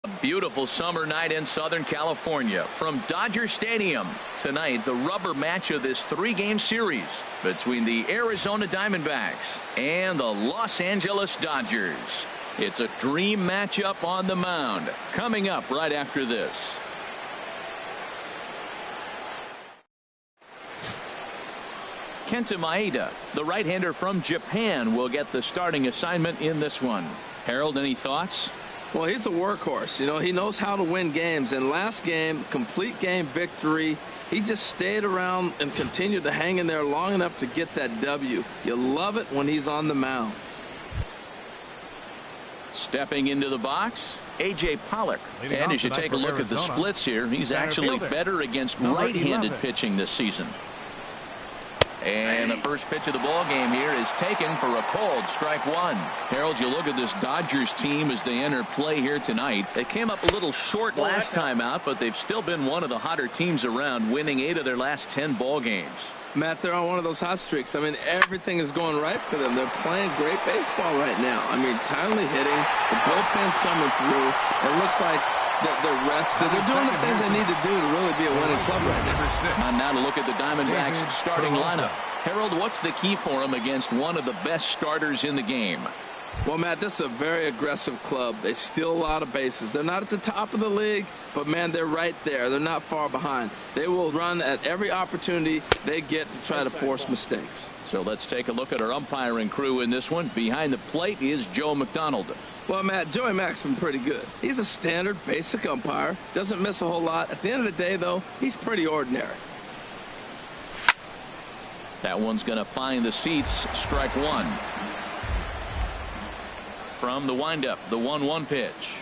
A beautiful summer night in Southern California from Dodger Stadium. Tonight, the rubber match of this three-game series between the Arizona Diamondbacks and the Los Angeles Dodgers. It's a dream matchup on the mound. Coming up right after this. Kenta Maeda, the right-hander from Japan, will get the starting assignment in this one. Harold, any thoughts? Well, he's a workhorse. You know, he knows how to win games. And last game, complete game victory. He just stayed around and continued to hang in there long enough to get that W. You love it when he's on the mound. Stepping into the box, A.J. Pollock. And as you take a look at the splits here, he's actually better against right-handed pitching this season. And the first pitch of the ball game here is taken for a called strike one. Harold, you look at this Dodgers team as they enter play here tonight. They came up a little short last time out, but they've still been one of the hotter teams around, winning 8 of their last 10 ball games. Matt, they're on one of those hot streaks. I mean, everything is going right for them. They're playing great baseball right now. I mean, timely hitting, the bullpen's coming through. It looks like they're rested. They're doing the things they need to do to really be a winning club right now. And now to look at the Diamondbacks starting lineup. Harold, what's the key for them against one of the best starters in the game? Well, Matt, this is a very aggressive club. They steal a lot of bases. They're not at the top of the league, but, man, they're right there. They're not far behind. They will run at every opportunity they get to try to force mistakes. So let's take a look at our umpiring crew in this one. Behind the plate is Joe McDonald. Well, Matt, Joey Mack's been pretty good. He's a standard, basic umpire. Doesn't miss a whole lot. At the end of the day, though, he's pretty ordinary. That one's going to find the seats. Strike one. From the windup, the 1-1 pitch.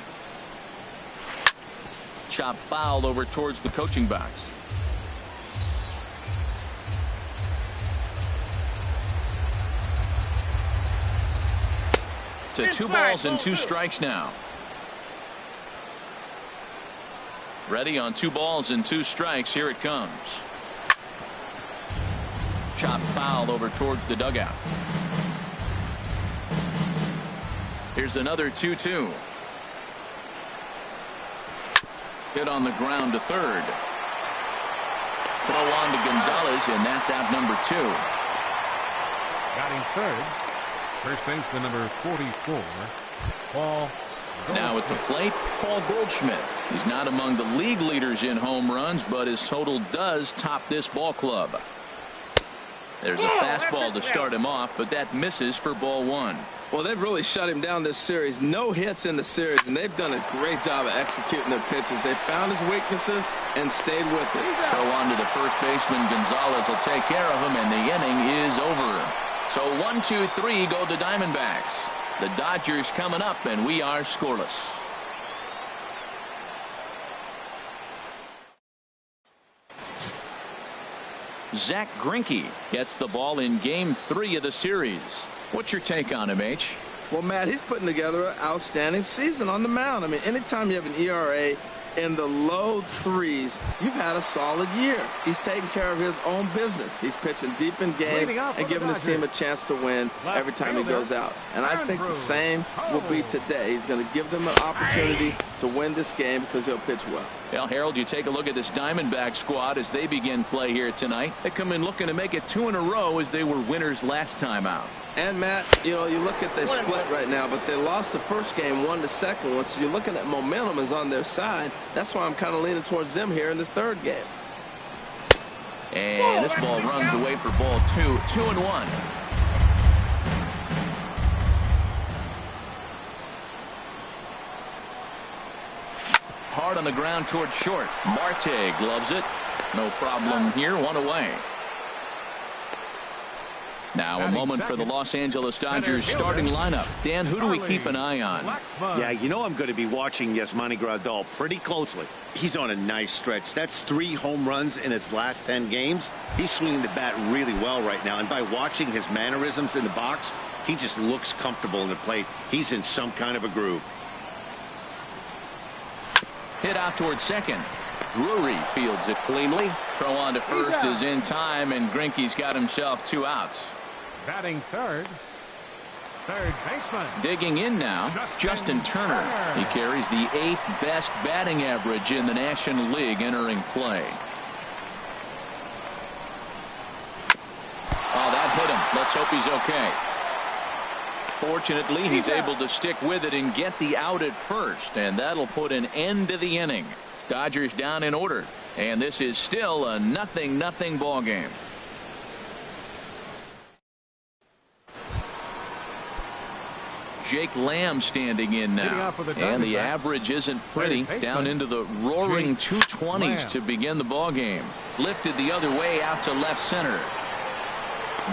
Chop foul over towards the coaching box. To 2 balls and 2 strikes now. Ready on 2 balls and 2 strikes. Here it comes. Chop foul over towards the dugout. Here's another 2-2. Hit on the ground to third. Throw on to Gonzalez, and that's out number 2. Batting third, first baseman number 44, Paul Goldschmidt. Now at the plate, Paul Goldschmidt. He's not among the league leaders in home runs, but his total does top this ball club. There's a fastball to start him off, but that misses for ball 1. Well, they've really shut him down this series. No hits in the series, and they've done a great job of executing their pitches. They found his weaknesses and stayed with it. Throw on to the first baseman. Gonzalez will take care of him, and the inning is over. So 1-2-3 go the Diamondbacks. The Dodgers coming up, and we are scoreless. Zach Greinke gets the ball in game 3 of the series. What's your take on him, H? Well, Matt, he's putting together an outstanding season on the mound. I mean, anytime you have an ERA in the low 3s, you've had a solid year. He's taking care of his own business. He's pitching deep in games and giving his team a chance to win every time he goes out. And I think the same will be today. He's going to give them an opportunity to win this game because he'll pitch well. Well, Harold, you take a look at this Diamondback squad as they begin play here tonight. They come in looking to make it 2 in a row as they were winners last time out. And, Matt, you know, you look at they split right now, but they lost the first game, won the second one. So you're looking at momentum is on their side. That's why I'm kind of leaning towards them here in this third game. And this ball runs away for ball 2. 2-1. Hard on the ground towards short. Marte gloves it. No problem here. 1 away. Now a moment for the Los Angeles Dodgers starting lineup. Dan, who do we keep an eye on? Yeah, you know I'm going to be watching Yasmani Grandal pretty closely. He's on a nice stretch. That's 3 home runs in his last 10 games. He's swinging the bat really well right now. And by watching his mannerisms in the box, he just looks comfortable in the plate. He's in some kind of a groove. Hit out towards second. Drury fields it cleanly. Throw on to first is in time, and Greinke's got himself 2 outs. Batting third, Third baseman. Digging in now, Justin Turner. He carries the 8th best batting average in the National League entering play. Oh, that hit him. Let's hope he's okay. Fortunately, he's able to stick with it and get the out at first, and that'll put an end to the inning. Dodgers down in order, and this is still a 0-0 ball game. Jake Lamb standing in now, and the average isn't pretty, down into the roaring 220s to begin the ball game. Lifted the other way out to left center.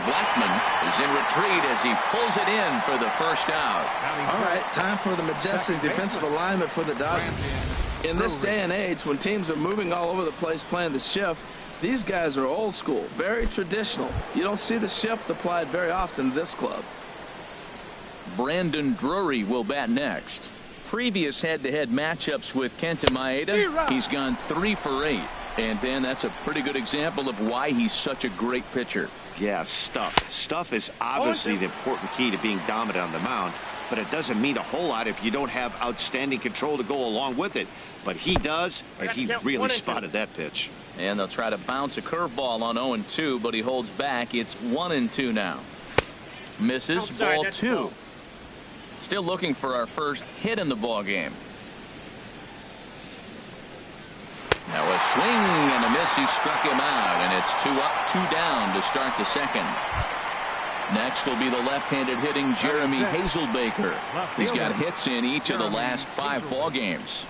Blackman is in retreat as he pulls it in for the first out. All right, time for the majestic defensive alignment for the Dodgers. In this day and age, when teams are moving all over the place playing the shift, these guys are old school, very traditional. You don't see the shift applied very often to this club. Brandon Drury will bat next. Previous head-to-head matchups with Kenta Maeda, he's gone 3 for 8. And then that's a pretty good example of why he's such a great pitcher. Yeah, stuff. Stuff is obviously the important key to being dominant on the mound, but it doesn't mean a whole lot if you don't have outstanding control to go along with it. But he does, and he really spotted that pitch. And they'll try to bounce a curveball on 0-2, but he holds back. It's 1-2 now. Misses, ball 2. Still looking for our first hit in the ball game. Now a swing and a miss. He struck him out, and it's 2 up, 2 down to start the second. Next will be the left-handed hitting Jeremy Hazelbaker. He's got hits in each of the last 5 ball games.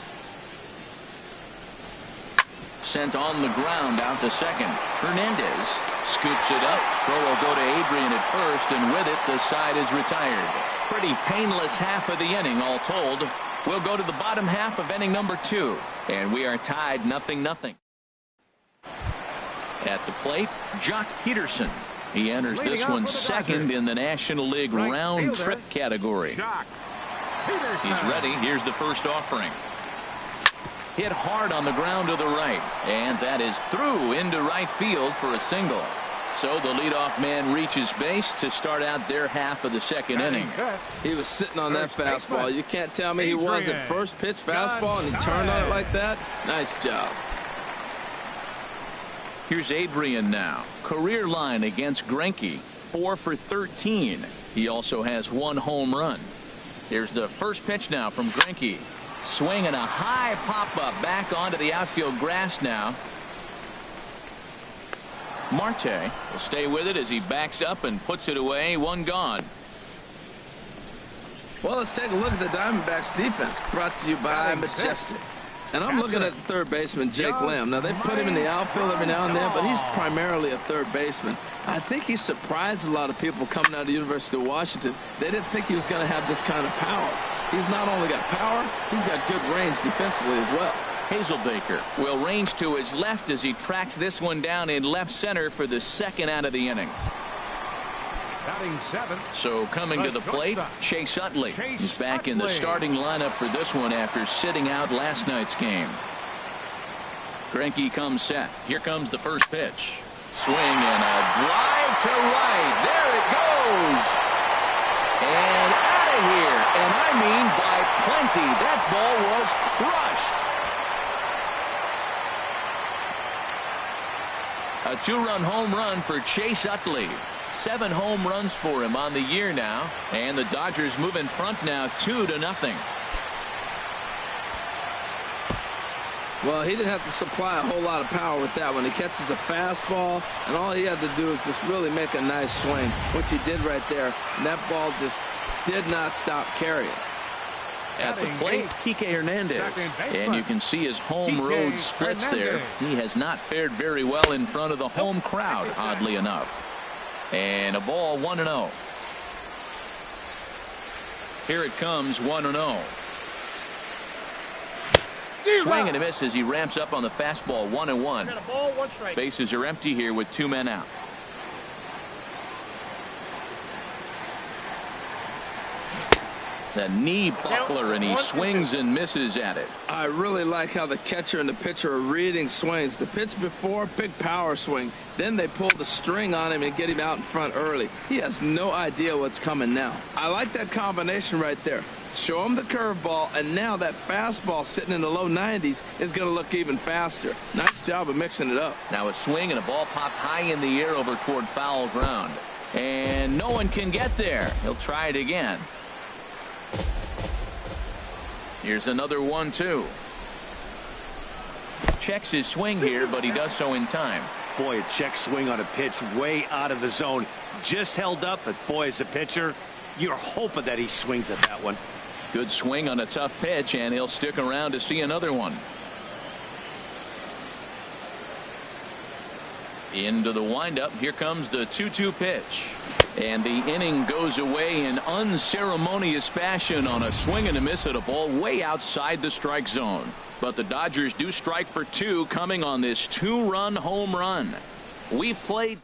Sent on the ground out to second. Hernandez scoops it up. Throw will go to Adrian at first, and with it the side is retired. Pretty painless half of the inning all told. We'll go to the bottom half of inning number 2, and we are tied 0-0. At the plate, Jock Peterson. He enters this one second in the National League round trip category. He's ready. Here's the first offering. Hit hard on the ground to the right, and that is through into right field for a single. So the leadoff man reaches base to start out their half of the second inning. He was sitting on that fastball. You can't tell me he wasn't. First pitch fastball, and he turned on it like that. Nice job. Here's Adrian now. Career line against Greinke, 4 for 13. He also has 1 home run. Here's the first pitch now from Greinke. Swing and a high pop-up back onto the outfield grass now. Marte will stay with it as he backs up and puts it away. 1 gone. Well, let's take a look at the Diamondbacks defense, brought to you by Majestic. And I'm looking at third baseman Jake Lamb. Now, they put him in the outfield every now and then, but he's primarily a third baseman. I think he surprised a lot of people coming out of the University of Washington. They didn't think he was going to have this kind of power. He's not only got power, he's got good range defensively as well. Hazelbaker will range to his left as he tracks this one down in left center for the second out of the inning. So coming to the plate, Chase Utley. He's back in the starting lineup for this one after sitting out last night's game. Greinke comes set. Here comes the first pitch. Swing and a drive to right. There it goes. And out of here. And I mean by plenty. That ball was crushed. A 2-run home run for Chase Utley. 7 home runs for him on the year now, and the Dodgers move in front now 2-0. Well, he didn't have to supply a whole lot of power with that one. He catches the fastball, and all he had to do is just really make a nice swing, which he did right there. And that ball just did not stop carrying. At the plate, Kike Hernandez. And you can see his home road splits there. He has not fared very well in front of the home crowd, oddly enough. And a ball 1-0. Here it comes, 1-0. Swing and a miss as he ramps up on the fastball. 1-1. Bases are empty here with 2 men out. The knee buckler, and he swings and misses at it. I really like how the catcher and the pitcher are reading swings. The pitch before, big power swing. Then they pull the string on him and get him out in front early. He has no idea what's coming now. I like that combination right there. Show him the curveball, and now that fastball sitting in the low 90s is going to look even faster. Nice job of mixing it up. Now a swing, and a ball popped high in the air over toward foul ground. And no one can get there. He'll try it again. Here's another 1-2. Checks his swing here, but he does so in time. Boy, a check swing on a pitch way out of the zone. Just held up, but boy, as a pitcher, you're hoping that he swings at that one. Good swing on a tough pitch, and he'll stick around to see another one. Into the windup. Here comes the 2-2 pitch. And the inning goes away in unceremonious fashion on a swing and a miss at a ball way outside the strike zone. But the Dodgers do strike for 2 coming on this 2-run home run. We've played.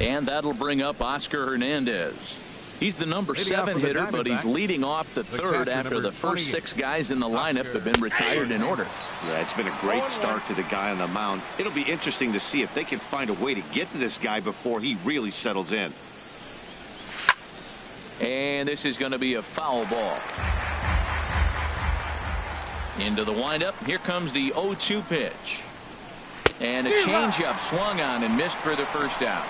And that'll bring up Oscar Hernandez. He's the number 7 hitter, but he's leading off the third after the first 6 guys in the lineup have been retired in order. Yeah, it's been a great start to the guy on the mound. It'll be interesting to see if they can find a way to get to this guy before he really settles in. And this is going to be a foul ball. Into the windup. Here comes the 0-2 pitch. And a changeup swung on and missed for the first out.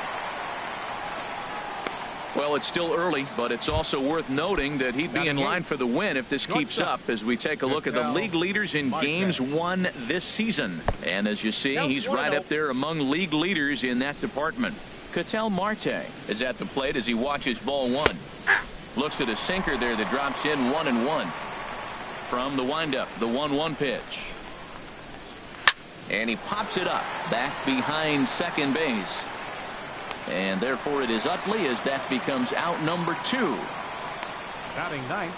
Well, it's still early, but it's also worth noting that he'd be in line for the win if this keeps up as we take a look at the league leaders in games won this season. And as you see, he's right up there among league leaders in that department. Ketel Marte is at the plate as he watches ball 1. Looks at a sinker there that drops in 1-1. From the windup, the 1-1 pitch. And he pops it up back behind second base. And therefore it is Utley as that becomes out number 2. Batting ninth,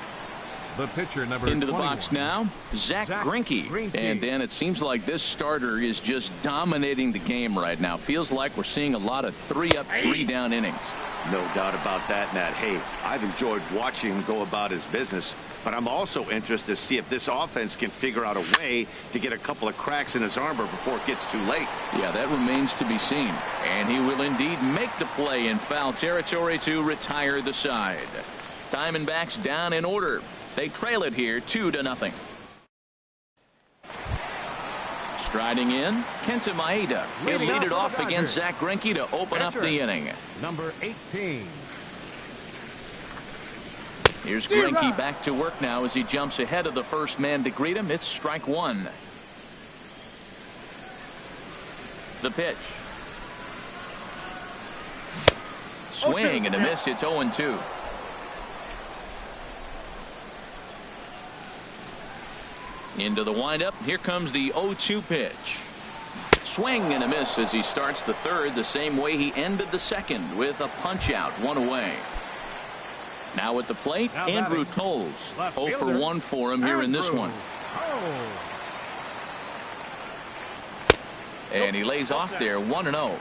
the pitcher number into the 21. box now, Zach Greinke. And then it seems like this starter is just dominating the game right now. Feels like we're seeing a lot of 3-up, 3-down innings. No doubt about that, Matt. Hey, I've enjoyed watching him go about his business, but I'm also interested to see if this offense can figure out a way to get a couple of cracks in his armor before it gets too late. Yeah, that remains to be seen. And he will indeed make the play in foul territory to retire the side. Diamondbacks down in order. They trail it here 2-0. Striding in, Kenta Maeda. He'll lead it off against Zach Greinke to open up the inning. Number 18. Here's Greinke back to work now as he jumps ahead of the first man to greet him. It's strike 1. The pitch. Swing and a miss. It's 0-2. Into the windup. Here comes the 0-2 pitch. Swing and a miss as he starts the third the same way he ended the second with a punch out, 1 away. Now at the plate, Andrew Tolles. 0 for 1 for him here in this one. And he lays off there 1-0.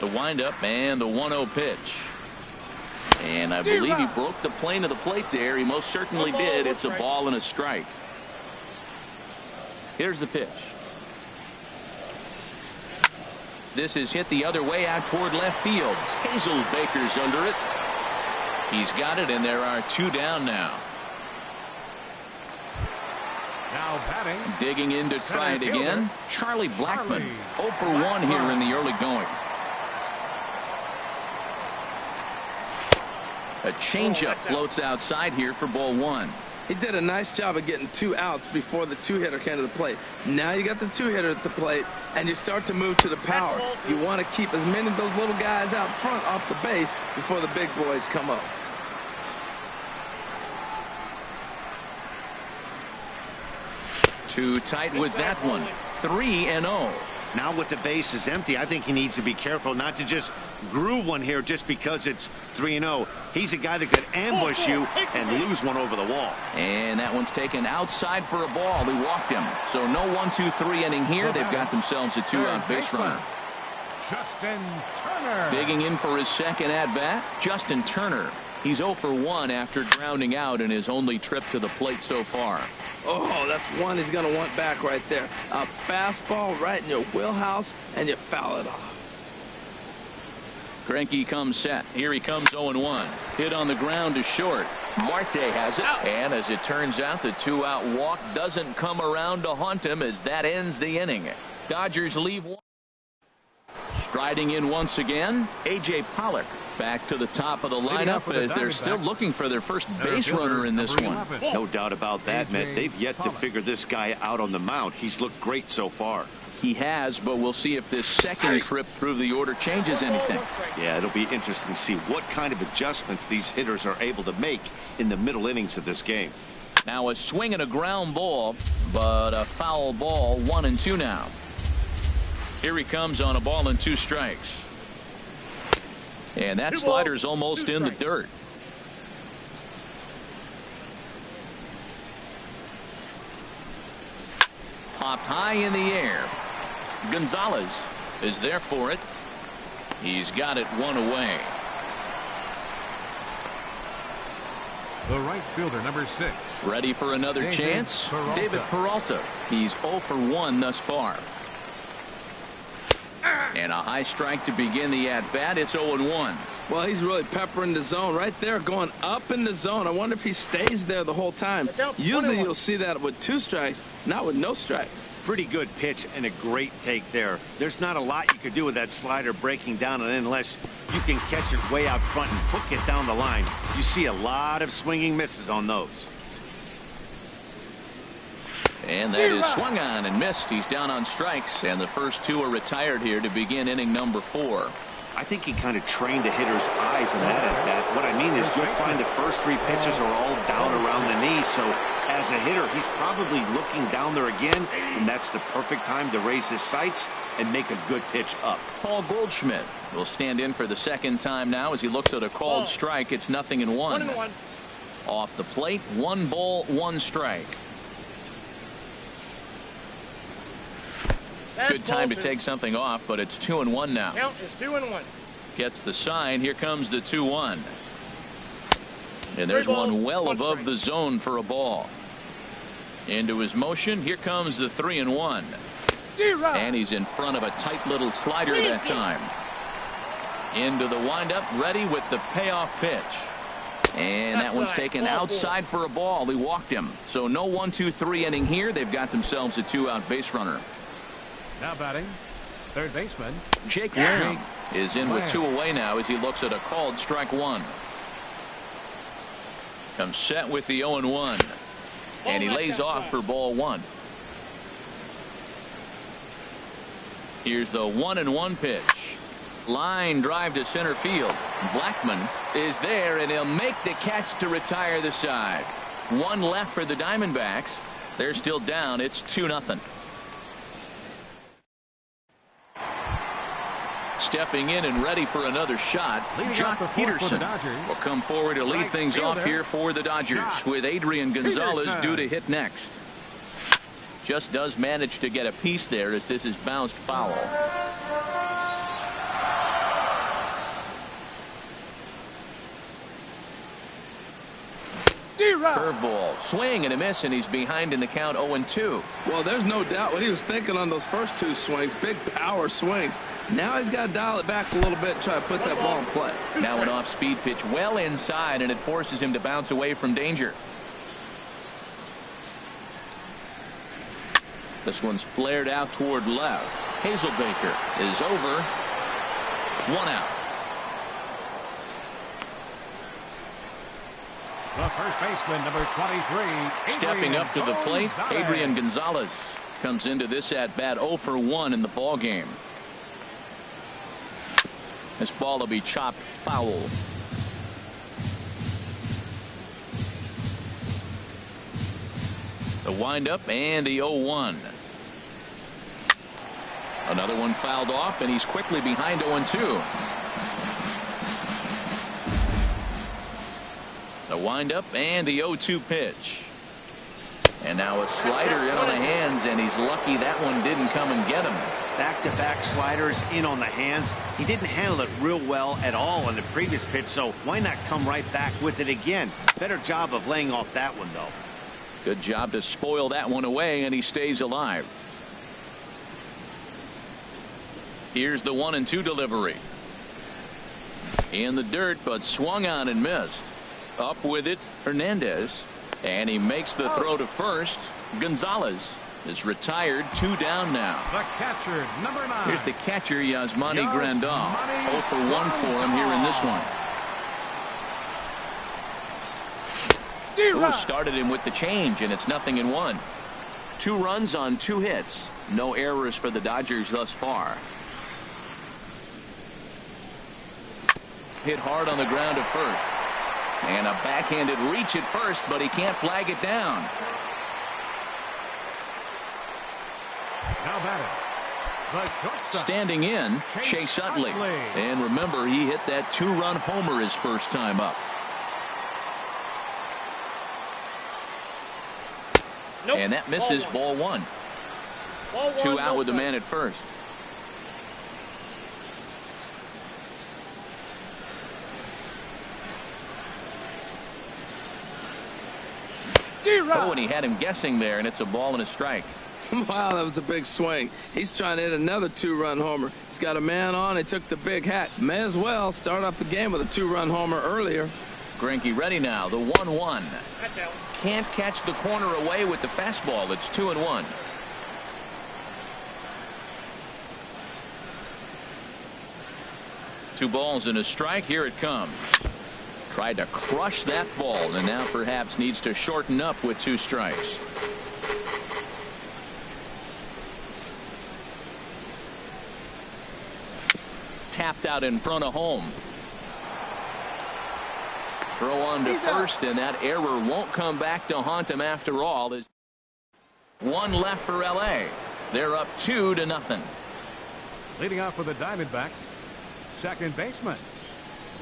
The windup and the 1-0 pitch. And I believe he broke the plane of the plate there. He most certainly did. It's a ball and a strike. Here's the pitch. This is hit the other way out toward left field. Hazelbaker's under it. He's got it, and there are 2 down now. Now batting. Digging in to try it again. Charlie Blackmon. 0 for 1 here in the early going. A changeup floats outside here for ball 1. He did a nice job of getting 2 outs before the 2-hitter came to the plate. Now you got the 2-hitter at the plate, and you start to move to the power. You want to keep as many of those little guys out front off the base before the big boys come up. Too tight with that one. 3-0. Now with the bases empty, I think he needs to be careful not to just groove one here just because it's 3-0. He's a guy that could ambush you and lose one over the wall. And that one's taken outside for a ball. He walked him. So no 1-2-3 inning here. They've got themselves a 2-out base runner. Justin Turner. Digging in for his second at-bat, Justin Turner. He's 0 for 1 after grounding out in his only trip to the plate so far. Oh, that's one he's going to want back right there. A fastball right in your wheelhouse, and you foul it off. Greinke comes set. Here he comes 0-1. Hit on the ground to short. Marte has it. And as it turns out, the 2-out walk doesn't come around to haunt him as that ends the inning. Dodgers leave one. Striding in once again, A.J. Pollock. Back to the top of the lineup as they're still looking for their first base runner in this one. No doubt about that, Matt. They've yet to figure this guy out on the mound. He's looked great so far. He has, but we'll see if this second trip through the order changes anything. Yeah, it'll be interesting to see what kind of adjustments these hitters are able to make in the middle innings of this game. Now a swing and a ground ball, but a foul ball. 1-2 now. Here he comes on a ball and 2 strikes. And that slider's almost in the dirt. Popped high in the air. Gonzalez is there for it. He's got it 1 away. The right fielder, number 6. Ready for another chance? David Peralta. He's 0 for 1 thus far. And a high strike to begin the at-bat. It's 0-1. Well, he's really peppering the zone right there, going up in the zone. I wonder if he stays there the whole time. Usually you'll see that with 2 strikes, not with no strikes. Pretty good pitch and a great take there. There's not a lot you could do with that slider breaking down and in unless you can catch it way out front and hook it down the line. You see a lot of swinging misses on those. And that is swung on and missed. He's down on strikes, and the first 2 are retired here to begin inning number 4. I think he kind of trained the hitter's eyes in that at bat. What I mean is you'll find the first 3 pitches are all down around the knee. So as a hitter, he's probably looking down there again, and that's the perfect time to raise his sights and make a good pitch up. Paul Goldschmidt will stand in for the second time now as he looks at a called strike. It's 0-1. 1-1. Off the plate, 1 ball, 1 strike. Good time to take something off, but it's 2-1 now. Count is 2-1. Gets the sign. Here comes the 2-1. And there's one well above the zone for a ball. Into his motion. Here comes the 3-1. And he's in front of a tight little slider that time. Into the windup, ready with the payoff pitch. And that one's taken outside for a ball. He walked him. So no 1-2-3 inning here. They've got themselves a 2-out base runner. Now batting, third baseman Jake Lamb is in with 2 away now as he looks at a called strike 1. Comes set with the 0-1. And he lays off for ball 1. Here's the 1-1 pitch. Line drive to center field. Blackman is there, and he'll make the catch to retire the side. 1 left for the Diamondbacks. They're still down. It's 2-0. Stepping in and ready for another shot, Jock Peterson will come forward to lead things off here for the Dodgers, with Adrian Gonzalez due to hit next. Just does manage to get a piece there as this is bounced foul. Curveball, swing and a miss, and he's behind in the count 0-2. Well, there's no doubt what he was thinking on those first 2 swings. Big power swings. Now he's got to dial it back a little bit and try to put that ball in play. Now an off-speed pitch well inside, and it forces him to bounce away from danger. This one's flared out toward left. Hazelbaker is over. 1 out. The first baseman, number 23. Stepping up to the plate, Adrian Gonzalez comes into this at-bat 0 for 1 in the ball game. This ball will be chopped foul. The windup and the 0-1. Another one fouled off, and he's quickly behind 0-2. The windup and the 0-2 pitch. And now a slider in on the hands, and he's lucky that one didn't come and get him. Back-to-back sliders in on the hands. He didn't handle it real well at all on the previous pitch, so why not come right back with it again? Better job of laying off that one, though. Good job to spoil that one away, and he stays alive. Here's the 1-2 delivery. In the dirt, but swung on and missed. Up with it, Hernandez. And he makes the throw to first. Gonzalez is retired. 2 down now. The catcher, number 9. Here's the catcher, Yasmani Grandal. 0 for 1 for him here in this one. Ooh, started him with the change, and it's 0-1. 2 runs on 2 hits. No errors for the Dodgers thus far. Hit hard on the ground at first. And a backhanded reach at first, but he can't flag it down. Now batting, the shortstop. Standing in, Chase Utley. And remember, he hit that 2-run homer his first time up. Nope. And that misses ball 1. 2 out with the man at first. Oh, and he had him guessing there, and it's a ball and a strike. Wow, that was a big swing. He's trying to hit another 2-run homer. He's got a man on. He took the big hack. May as well start off the game with a 2-run homer earlier. Greinke ready now. The 1-1. Can't catch the corner away with the fastball. It's 2-1. Two balls and a strike. Here it comes. Tried to crush that ball, and now perhaps needs to shorten up with 2 strikes. Tapped out in front of home. Throw on to first, and that error won't come back to haunt him after all. There's 1 left for L.A. They're up 2-0. Leading off for the Diamondbacks, second baseman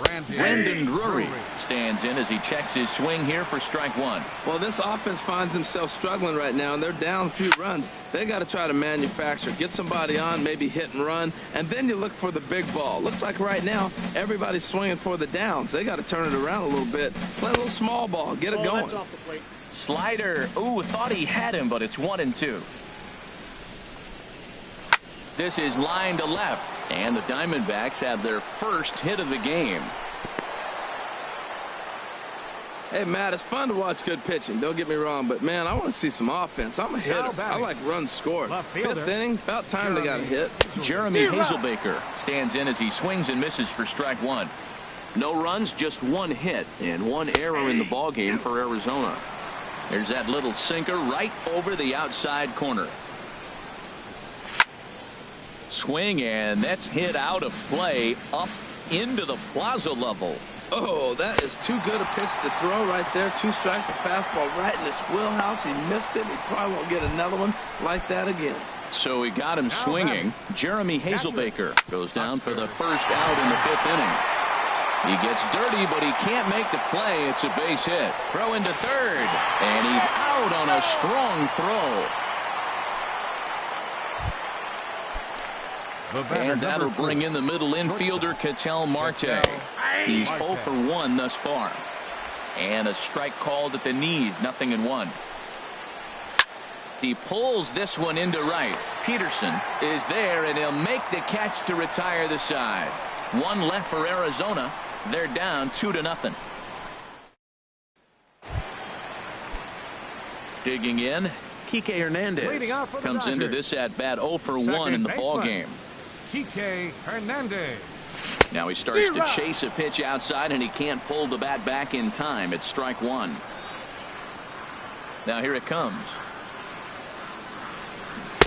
Brandon Drury stands in as he checks his swing here for strike 1. Well, this offense finds themselves struggling right now, and they're down a few runs. They got to try to manufacture, get somebody on, maybe hit and run, and then you look for the big ball. Looks like right now everybody's swinging for the downs. They got to turn it around a little bit. Play a little small ball, get it going. Slider. Ooh, thought he had him, but it's 1-2. This is line to left, and the Diamondbacks have their first hit of the game. Hey, Matt, it's fun to watch good pitching. Don't get me wrong, but, man, I want to see some offense. I'm a hitter. I like runs scored. 5th inning, about time they got a hit. Jeremy Hazelbaker stands in as he swings and misses for strike 1. No runs, just 1 hit, and 1 error in the ballgame for Arizona. There's that little sinker right over the outside corner. Swing, and that's hit out of play up into the plaza level. Oh, that is too good a pitch to throw right there. 2 strikes, a fastball right in his wheelhouse. He missed it. He probably won't get another one like that again. So he got him swinging. Jeremy Hazelbaker goes down for the first out in the 5th inning. He gets dirty, but he can't make the play. It's a base hit. Throw into third, and he's out on a strong throw. And that'll bring in the middle infielder, Ketel Marte. He's 0 for 1 thus far. And a strike called at the knees, 0-1. He pulls this one into right. Peterson is there, and he'll make the catch to retire the side. 1 left for Arizona. They're down 2-0. Digging in, Kike Hernandez comes into this at bat 0 for 1 in the ball game. Kike Hernandez. Now he starts to chase a pitch outside, and he can't pull the bat back in time. It's strike 1. Now here it comes.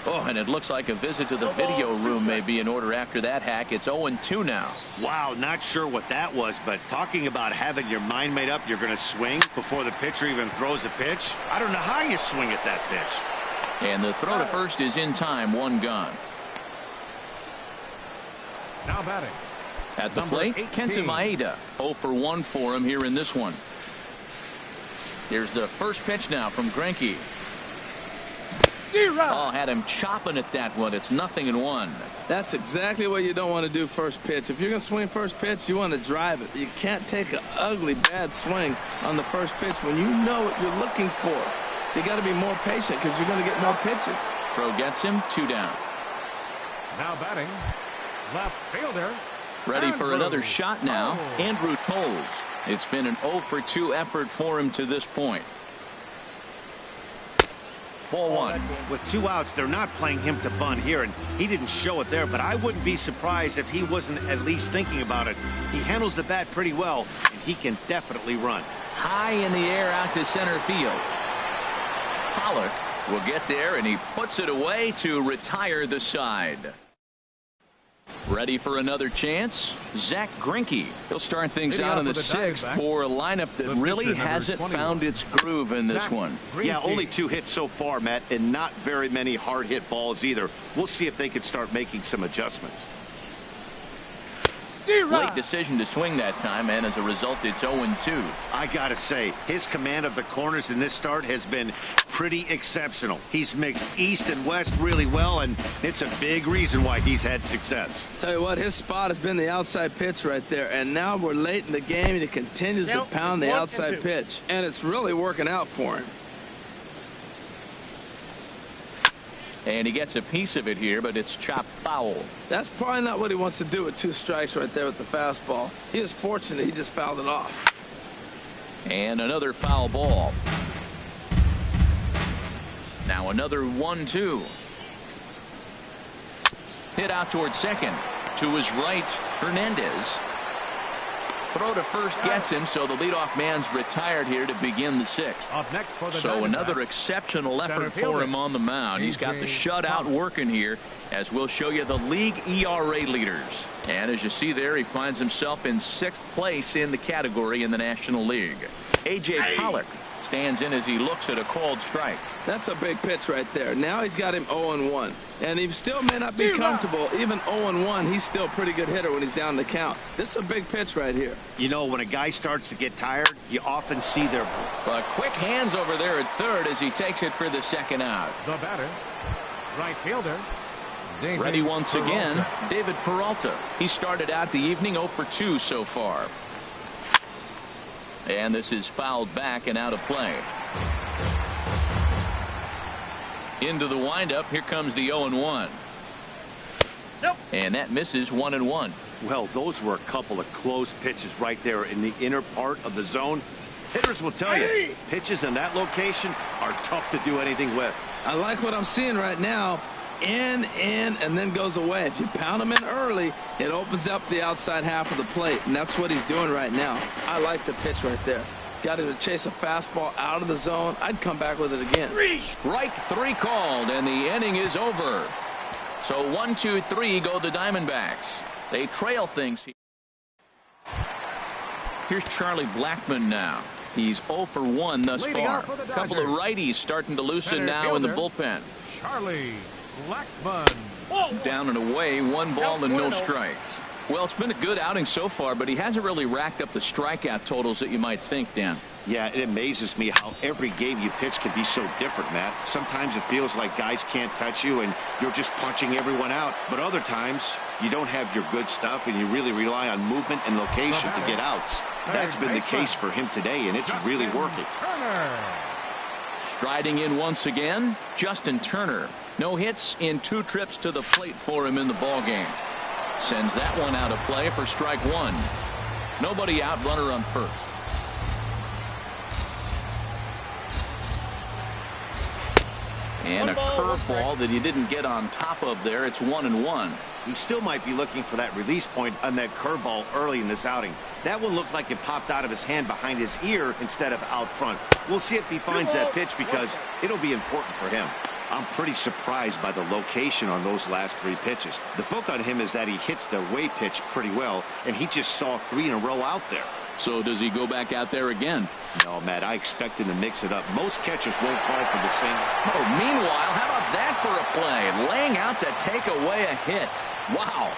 Oh, and it looks like a visit to the video room may be in order after that hack. It's 0-2 now. Wow, not sure what that was, but talking about having your mind made up you're going to swing before the pitcher even throws a pitch. I don't know how you swing at that pitch. And the throw to first is in time. 1 gone. Now batting. At the plate, Kenta Maeda. 0 for 1 for him here in this one. Here's the first pitch now from Greinke. Oh, had him chopping at that one. It's 0-1. That's exactly what you don't want to do first pitch. If you're going to swing first pitch, you want to drive it. You can't take an ugly, bad swing on the first pitch when you know what you're looking for. You got to be more patient because you're going to get more pitches. Throw gets him, 2 down. Now batting, left fielder. Ready for Andrew. another shot now. Oh. Andrew Tolles. It's been an 0-for-2 effort for him to this point. Ball 1. With 2 outs, they're not playing him to bunt here, and he didn't show it there, but I wouldn't be surprised if he wasn't at least thinking about it. He handles the bat pretty well, and he can definitely run. High in the air out to center field. Pollock will get there, and he puts it away to retire the side. Ready for another chance? Zach Greinke. He'll start things out in the 6th for a lineup that really hasn't found its groove in this one. Yeah, only 2 hits so far, Matt, and not very many hard hit balls either. We'll see if they can start making some adjustments. Late decision to swing that time, and as a result, it's 0-2. I gotta say, his command of the corners in this start has been pretty exceptional. He's mixed east and west really well, and it's a big reason why he's had success. Tell you what, his spot has been the outside pitch right there, and now we're late in the game, and he continues to pound the outside pitch, and it's really working out for him. And he gets a piece of it here, but it's chopped foul. That's probably not what he wants to do with 2 strikes right there with the fastball. He is fortunate he just fouled it off. And another foul ball. Now another 1-2. Hit out towards second. To his right, Hernandez. Throw to first gets him, so the leadoff man's retired here to begin the 6th. Up next for the So another Diamondbacks, exceptional effort center for him fielder, on the mound. He's got the shutout working here, as we'll show you the league ERA leaders. And as you see there, he finds himself in 6th place in the category in the National League. A.J. Pollock stands in as he looks at a called strike. That's a big pitch right there. Now he's got him 0-1. And he still may not be comfortable. Even 0-1, he's still a pretty good hitter when he's down the count. This is a big pitch right here. You know, when a guy starts to get tired, you often see their... But quick hands over there at third as he takes it for the 2nd out. the batter, right fielder. David Ready once Peralta. again, David Peralta. He started out the evening 0-for-2 so far. And this is fouled back and out of play. Into the windup. Here comes the 0-1. Nope. And that misses 1-1. Well, those were a couple of close pitches right there in the inner part of the zone. Hitters will tell you, pitches in that location are tough to do anything with. I like what I'm seeing right now. In, and then goes away. If you pound him in early, it opens up the outside half of the plate, and that's what he's doing right now. I like the pitch right there. Got him to chase a fastball out of the zone. I'd come back with it again. Strike 3 called, and the inning is over. So 1-2-3 go the Diamondbacks. They trail things. Here's Charlie Blackmon now. He's 0-for-1 thus Leading far. off for the A couple of Dodgers. righties starting to loosen Center now in the fielder. bullpen. Charlie Blackmon. Down and away, 1 ball and no strikes. Well, it's been a good outing so far, but he hasn't really racked up the strikeout totals that you might think, Dan. Yeah, it amazes me how every game you pitch can be so different, Matt. Sometimes it feels like guys can't touch you and you're just punching everyone out. But other times you don't have your good stuff and you really rely on movement and location to get outs. That's been the case for him today, and it's really working. Turner. Striding in once again, Justin Turner. No hits in 2 trips to the plate for him in the ballgame. Sends that one out of play for strike 1. Nobody out, runner on first. And a curveball that he didn't get on top of there. It's 1-1. He still might be looking for that release point on that curveball early in this outing. That one looked like it popped out of his hand behind his ear instead of out front. We'll see if he finds that pitch because it'll be important for him. I'm pretty surprised by the location on those last 3 pitches. The book on him is that he hits the away pitch pretty well, and he just saw 3 in a row out there. So does he go back out there again? No, Matt, I expect him to mix it up. Most catchers won't call for the same. Oh, meanwhile, how about that for a play? Laying out to take away a hit. Wow.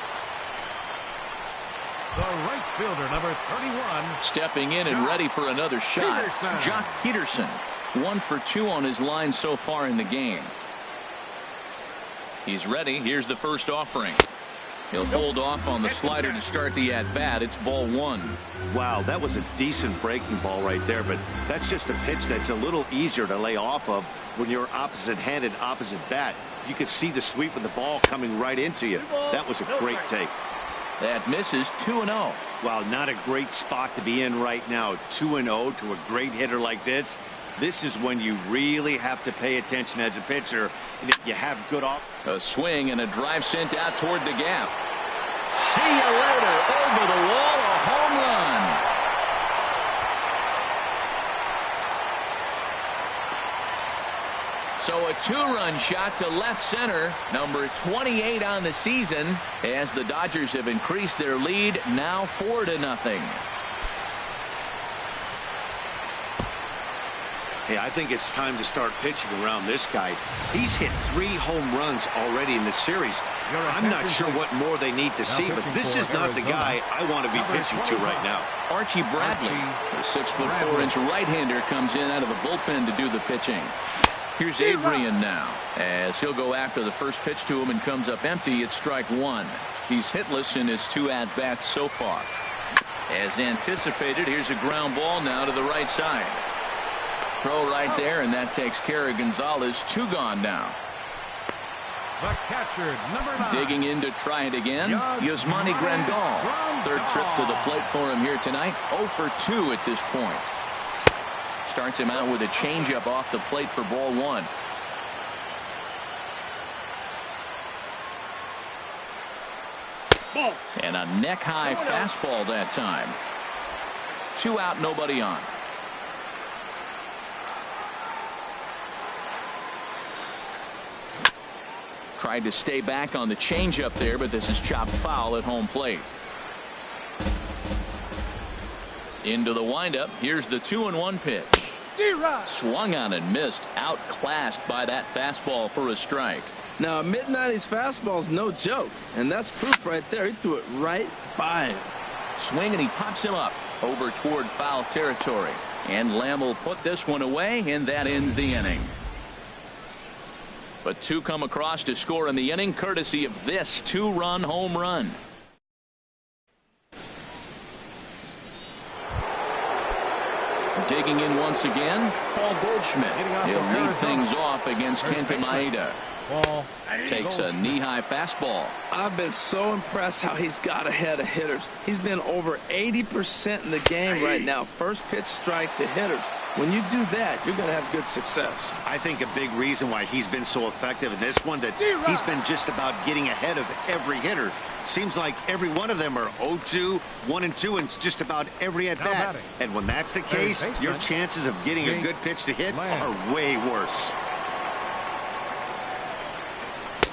The right fielder, number 31. Stepping in and ready for another shot. Peterson. Jock Peterson. 1 for 2 on his line so far in the game. He's ready. Here's the first offering. He'll hold off on the slider to start the at-bat. It's ball 1. Wow, that was a decent breaking ball right there, but that's just a pitch that's a little easier to lay off of when you're opposite-handed, opposite bat. You could see the sweep of the ball coming right into you. That was a great take. That misses 2-0. Wow, not a great spot to be in right now. 2-0 to a great hitter like this. This is when you really have to pay attention as a pitcher. And if you have good off. A swing and a drive sent out toward the gap. See you later. Over the wall, a home run. So a 2-run shot to left center, number 28 on the season, as the Dodgers have increased their lead, now 4-0. Hey, I think it's time to start pitching around this guy. He's hit 3 home runs already in the series. I'm not sure what more they need to see, but this is not the guy I want to be pitching to right now. Archie Bradley, the 6'4" right-hander, comes in out of the bullpen to do the pitching. Here's Adrian now, as he'll go after the first pitch to him and comes up empty. It's strike 1. He's hitless in his 2 at-bats so far. As anticipated, here's a ground ball now to the right side. Throw right there, and that takes care of Gonzalez. 2 gone now. The catcher, number 9. Digging in to try it again, Yasmani Grandal. Third trip to the plate for him here tonight. 0 for 2 at this point. Starts him out with a changeup off the plate for ball 1. And a neck-high fastball that time. 2 out, nobody on. Tried to stay back on the changeup there, but this is chopped foul at home plate. Into the windup. Here's the 2-1 pitch. Swung on and missed. Outclassed by that fastball for a strike. Now, a mid-90s fastball is no joke, and that's proof right there. He threw it right by him. Swing, and he pops him up over toward foul territory. And Lamb will put this one away, and that ends the inning. But 2 come across to score in the inning, courtesy of this 2-run home run. Digging in once again, Paul Goldschmidt. He'll lead things off against Kenta Maeda. Takes a knee-high fastball. I've been so impressed how he's got ahead of hitters. He's been over 80% in the game right now. First pitch strike to hitters. When you do that, you're going to have good success. I think a big reason why he's been so effective in this one, that he's been just about getting ahead of every hitter. Seems like every one of them are 0-2, 1-2, and just about every at bat. And when that's the case, your chances of getting a good pitch to hit are way worse.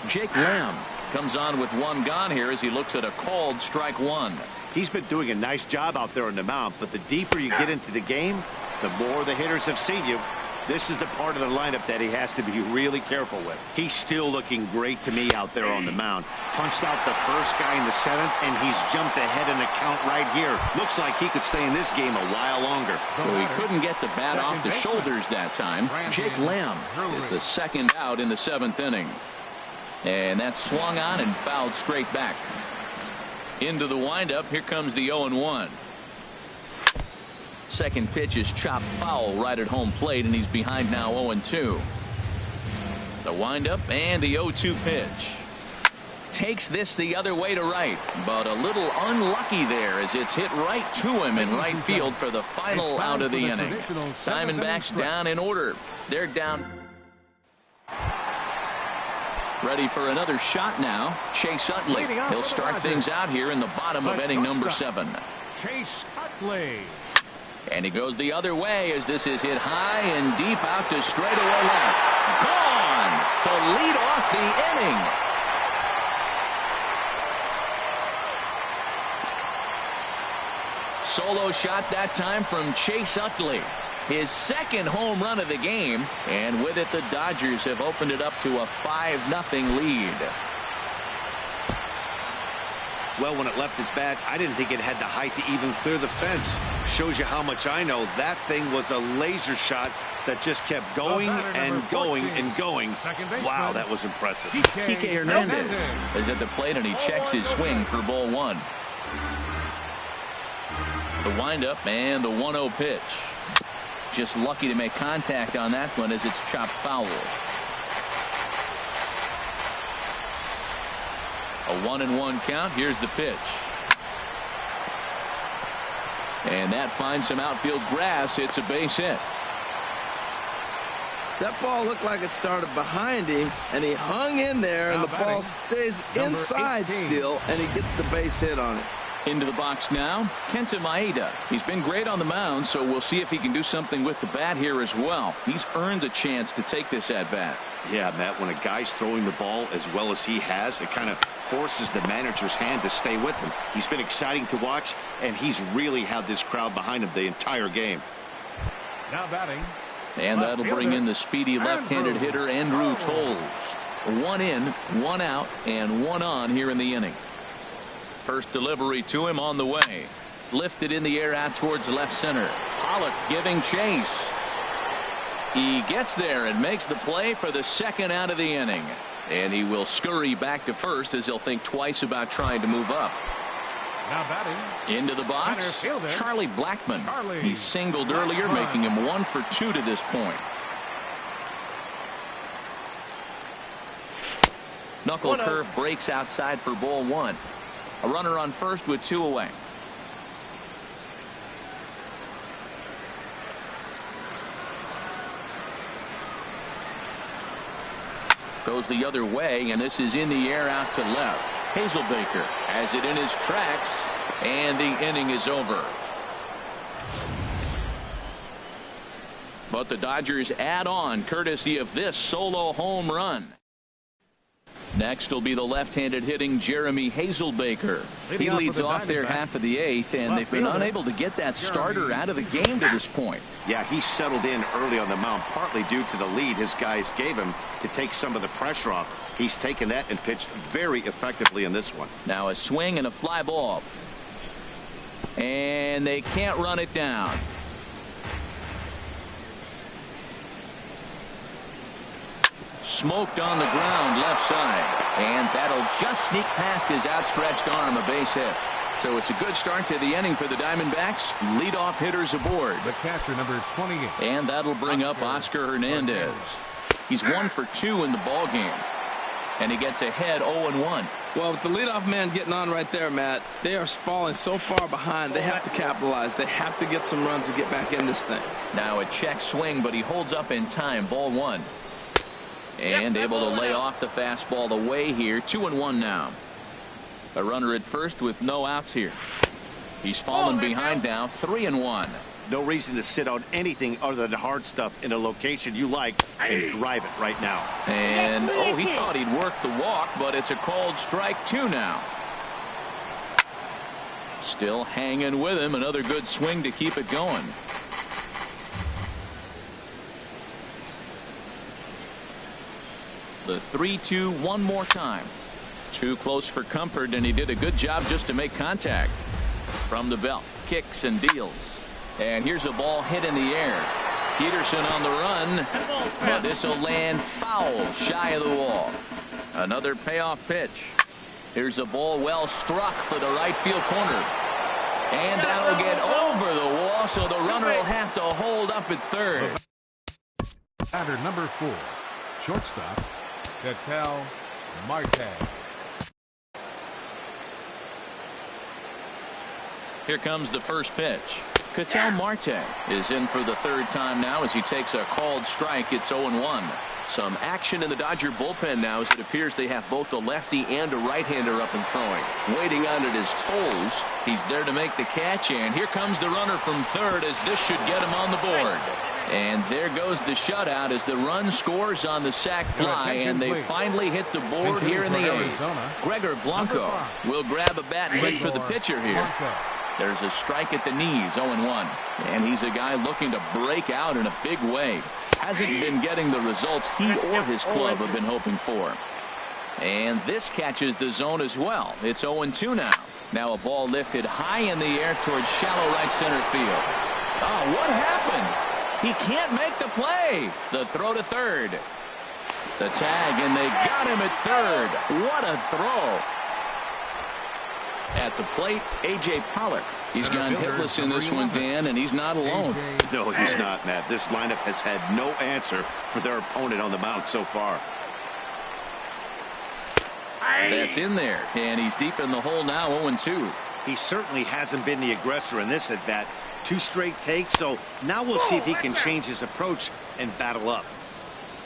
Jake Lamb comes on with 1 gone here as he looks at a called strike 1. He's been doing a nice job out there on the mound, but the deeper you get into the game, the more the hitters have seen you. This is the part of the lineup that he has to be really careful with. He's still looking great to me out there on the mound. Punched out the first guy in the 7th, and he's jumped ahead in the count right here. Looks like he could stay in this game a while longer. Well, he couldn't get the bat off the shoulders that time. Jake Lamb is the 2nd out in the 7th inning. And that's swung on and fouled straight back. Into the windup. Here comes the 0-1. Second pitch is chopped foul right at home plate, and he's behind now 0-2. The windup and the 0-2 pitch. Takes this the other way to right, but a little unlucky there as it's hit right to him in right field for the final out of the inning. Diamondbacks down in order. They're down. Ready for another shot now. Chase Utley. He'll start things out here in the bottom of inning number 7. Chase Utley. And he goes the other way as this is hit high and deep out to straightaway left. Gone to lead off the inning. Solo shot that time from Chase Utley. His 2nd home run of the game, and with it the Dodgers have opened it up to a 5-0 lead. Well, when it left its bat, I didn't think it had the height to even clear the fence. Shows you how much I know. That thing was a laser shot that just kept going and going and going. Wow, that was impressive. Kike Hernandez is at the plate, and he checks his swing for ball one. The windup and the 1-0 pitch. Just lucky to make contact on that one as it's chopped foul. A 1-1 count. Here's the pitch. And that finds some outfield grass. It's a base hit. That ball looked like it started behind him, and he hung in there, and the ball stays inside still, and he gets the base hit on it. Into the box now, Kenta Maeda. He's been great on the mound, so we'll see if he can do something with the bat here as well. He's earned a chance to take this at bat. Yeah, Matt, when a guy's throwing the ball as well as he has, it kind of forces the manager's hand to stay with him. He's been exciting to watch, and he's really had this crowd behind him the entire game. Now batting. And that'll bring in the speedy left-handed hitter Andrew Toles. 1 in, 1 out, and 1 on here in the inning. First delivery to him on the way. Lifted in the air out towards left center. Pollock giving chase. He gets there and makes the play for the second out of the inning. And he will scurry back to first as he'll think twice about trying to move up. Now batting. Into the box, Charlie Blackmon. He singled earlier, making him 1 for 2 to this point. Knuckle curve breaks outside for ball 1. A runner on first with 2 away. Goes the other way, and this is in the air out to left. Hazelbaker has it in his tracks, and the inning is over. But the Dodgers add on courtesy of this solo home run. Next will be the left-handed hitting Jeremy Hazelbaker. He leads off their half of the 8th, and they've been unable to get that starter out of the game to this point. Yeah, he settled in early on the mound, partly due to the lead his guys gave him to take some of the pressure off. He's taken that and pitched very effectively in this one. Now a swing and a fly ball. And they can't run it down. Smoked on the ground left side, and that'll just sneak past his outstretched arm, a base hit. So it's a good start to the inning for the Diamondbacks. Leadoff hitters aboard. The catcher, number 28. And that'll bring up Oscar Hernandez. He's 1 for 2 in the ball game, and he gets ahead 0-1. Well, with the leadoff man getting on right there, Matt, they are falling so far behind. They have to capitalize. They have to get some runs to get back in this thing. Now a check swing, but he holds up in time. Ball 1. And able to lay off the fastball away here. 2-1 now. A runner at first with no outs here. He's fallen behind now. 3-1. No reason to sit on anything other than hard stuff in a location you like and drive it right now. And oh, he thought he'd work the walk, but it's a called strike 2 now. Still hanging with him. Another good swing to keep it going. The 3-2 one more time. Too close for comfort, and he did a good job just to make contact. From the belt, kicks and deals. And here's a ball hit in the air. Peterson on the run, but this will land foul shy of the wall. Another payoff pitch. Here's a ball well struck for the right field corner. And that'll get over the wall, so the runner will have to hold up at third. Batter number 4, shortstop, Ketel Marte. Here comes the first pitch. Ketel Marte is in for the 3rd time now as he takes a called strike. It's 0-1. Some action in the Dodger bullpen now as it appears they have both a lefty and a right-hander up and throwing. Waiting on it is Toles. He's there to make the catch, and here comes the runner from third as this should get him on the board. And there goes the shutout as the run scores on the sac fly, and they finally hit the board here in the 8th. Gregor Blanco will grab a bat and hit for the pitcher here. There's a strike at the knees, 0-1. And he's a guy looking to break out in a big way. Hasn't been getting the results he or his club have been hoping for. And this catches the zone as well. It's 0-2 now. Now a ball lifted high in the air towards shallow right center field. Oh, what happened? He can't make the play. The throw to third. The tag, and they got him at third. What a throw. At the plate, A.J. Pollock. He's gone hitless in this one, Dan, and he's not alone. No, he's not, Matt. This lineup has had no answer for their opponent on the mound so far. That's in there, and he's deep in the hole now, 0-2. He certainly hasn't been the aggressor in this at bat. 2 straight takes, so now we'll see if he can change his approach and battle up.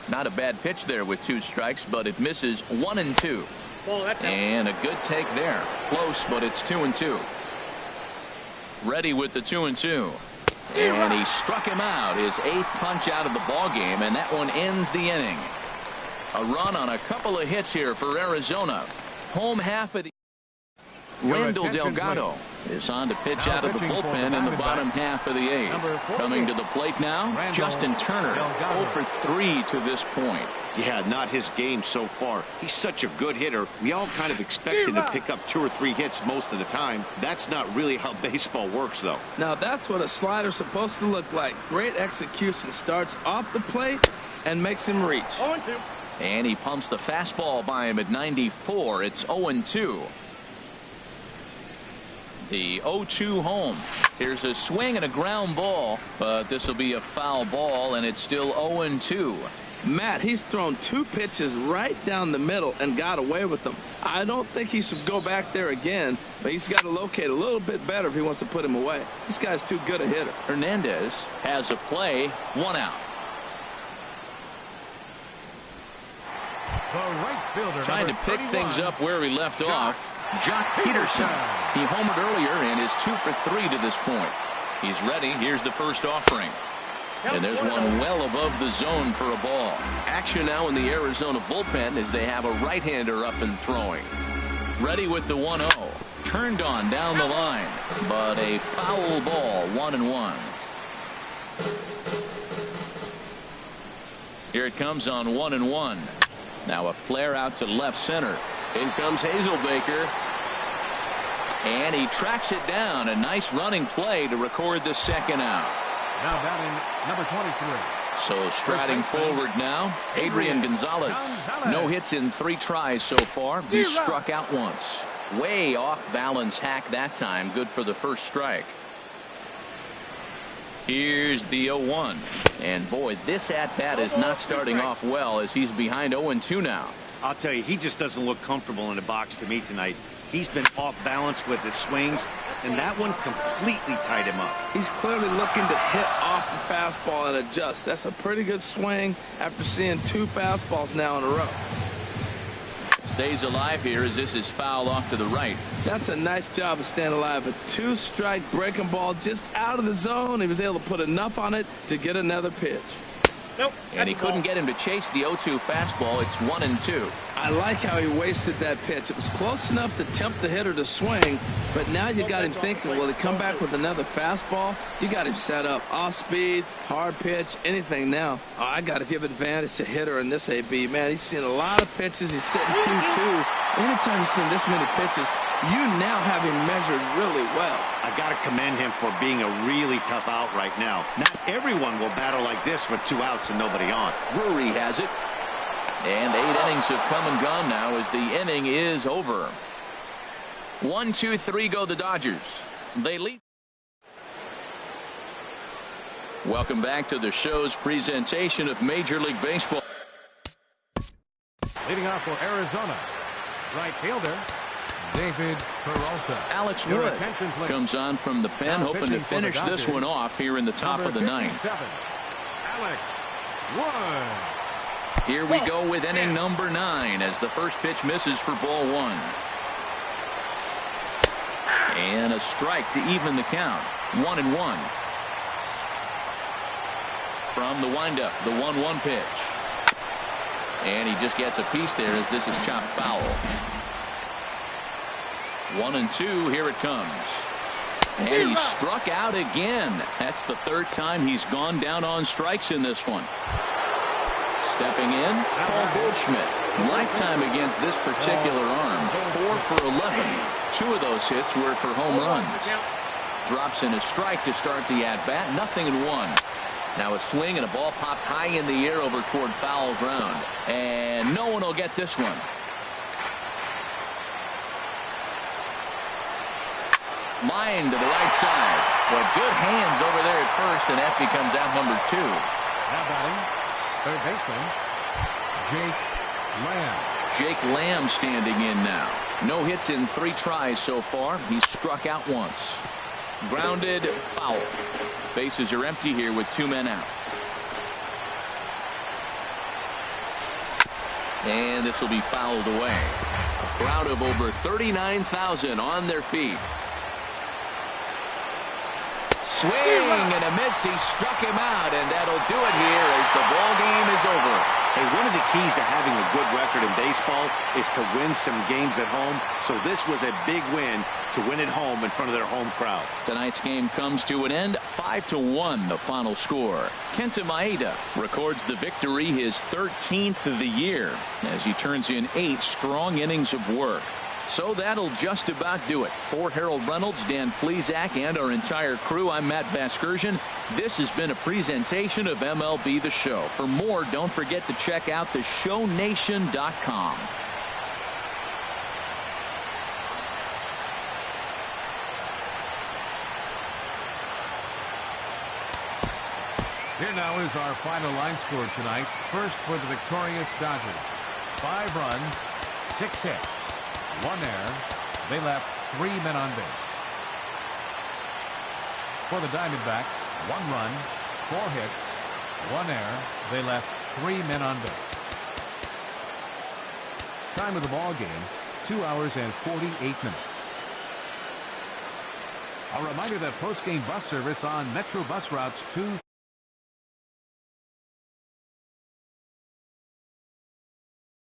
Not a bad pitch there with 2 strikes, but it misses 1-2. And a good take there. Close, but it's 2-2. Ready with the 2-2. And he struck him out, his 8th punch out of the ball game, and that one ends the inning. A run on a couple of hits here for Arizona. Home half of the Randall Delgado is on to pitch out of the bullpen in the bottom half of the 8th. Coming to the plate now, Justin Turner, 0 for 3 to this point. Yeah, not his game so far. He's such a good hitter. We all kind of expect him to pick up 2 or 3 hits most of the time. That's not really how baseball works, though. Now, that's what a slider's supposed to look like. Great execution. Starts off the plate and makes him reach. 0-2. And he pumps the fastball by him at 94. It's 0-2. The 0-2 home. Here's a swing and a ground ball, but this will be a foul ball, and it's still 0-2. Matt, he's thrown 2 pitches right down the middle and got away with them. I don't think he should go back there again, but he's got to locate a little bit better if he wants to put him away. This guy's too good a hitter. Hernandez has a play, 1 out. The right fielder, trying to pick 31, things up where he left off. Jock Peterson. He homered earlier and is 2 for 3 to this point. He's ready. Here's the first offering. And there's one well above the zone for a ball. Action now in the Arizona bullpen as they have a right-hander up and throwing. Ready with the 1-0. Turned on down the line, but a foul ball, 1-1. Here it comes on 1-1. Now a flare out to left center. In comes Hazelbaker. And he tracks it down. A nice running play to record the second out. Now batting number 23. So striding forward now, Adrian Gonzalez. No hits in 3 tries so far. He struck out once. Way off balance hack that time. Good for the first strike. Here's the 0-1. And boy, this at-bat is not starting off well as he's behind 0-2 now. I'll tell you, he just doesn't look comfortable in the box to me tonight. He's been off balance with his swings, and that one completely tied him up. He's clearly looking to hit off the fastball and adjust. That's a pretty good swing after seeing 2 fastballs now in a row. Stays alive here as this is foul off to the right. That's a nice job of staying alive. A 2-strike breaking ball just out of the zone. He was able to put enough on it to get another pitch. Nope. And he couldn't get him to chase the 0-2 fastball. It's 1-2. I like how he wasted that pitch. It was close enough to tempt the hitter to swing, but now you got him thinking, will he come back with another fastball? You got him set up. Off speed, hard pitch, anything now. Oh, I got to give advantage to hitter in this AB. Man, he's seen a lot of pitches. He's sitting 2-2. Anytime you've seen this many pitches, you now have him measured really well. I got to commend him for being a really tough out right now. Not everyone will battle like this with 2 outs and nobody on. Drury has it. And 8 innings have come and gone now as the inning is over. 1, 2, 3 go the Dodgers. They lead. Welcome back to the show's presentation of Major League Baseball. Leading off for Arizona, right fielder David Peralta. Alex Wood comes on from the pen, hoping to finish this one off here in the top of the 9th. Alex Wood. Here we go with inning number 9 as the first pitch misses for ball 1. And a strike to even the count. 1-1. From the windup, the 1-1 pitch. And he just gets a piece there as this is chopped foul. 1-2, here it comes. And he struck out again. That's the 3rd time he's gone down on strikes in this one. Stepping in, Paul Goldschmidt. Lifetime against this particular arm. 4 for 11. 2 of those hits were for home runs. Drops in a strike to start the at-bat. 0-1. Now a swing and a ball popped high in the air over toward foul ground. And no one will get this one. Line to the right side. But good hands over there at first, and that becomes out number 2. Now batting, third baseman, Jake Lamb. Jake Lamb standing in now. No hits in 3 tries so far. He's struck out once. Grounded, foul. Bases are empty here with 2 men out. And this will be fouled away. A crowd of over 39,000 on their feet. Swing and a miss. He struck him out, and that'll do it here as the ball game is over. Hey, one of the keys to having a good record in baseball is to win some games at home. So this was a big win to win at home in front of their home crowd. Tonight's game comes to an end. 5-1 the final score. Kenta Maeda records the victory, his 13th of the year, as he turns in 8 strong innings of work. So that'll just about do it. For Harold Reynolds, Dan Plesac, and our entire crew, I'm Matt Vasgersian. This has been a presentation of MLB The Show. For more, don't forget to check out theshownation.com. Here now is our final line score tonight. First for the victorious Dodgers. 5 runs, 6 hits. 1 error. They left 3 men on base. For the Diamondbacks, 1 run, 4 hits, 1 error. They left 3 men on base. Time of the ball game, 2 hours and 48 minutes. A reminder that post-game bus service on Metro bus routes 2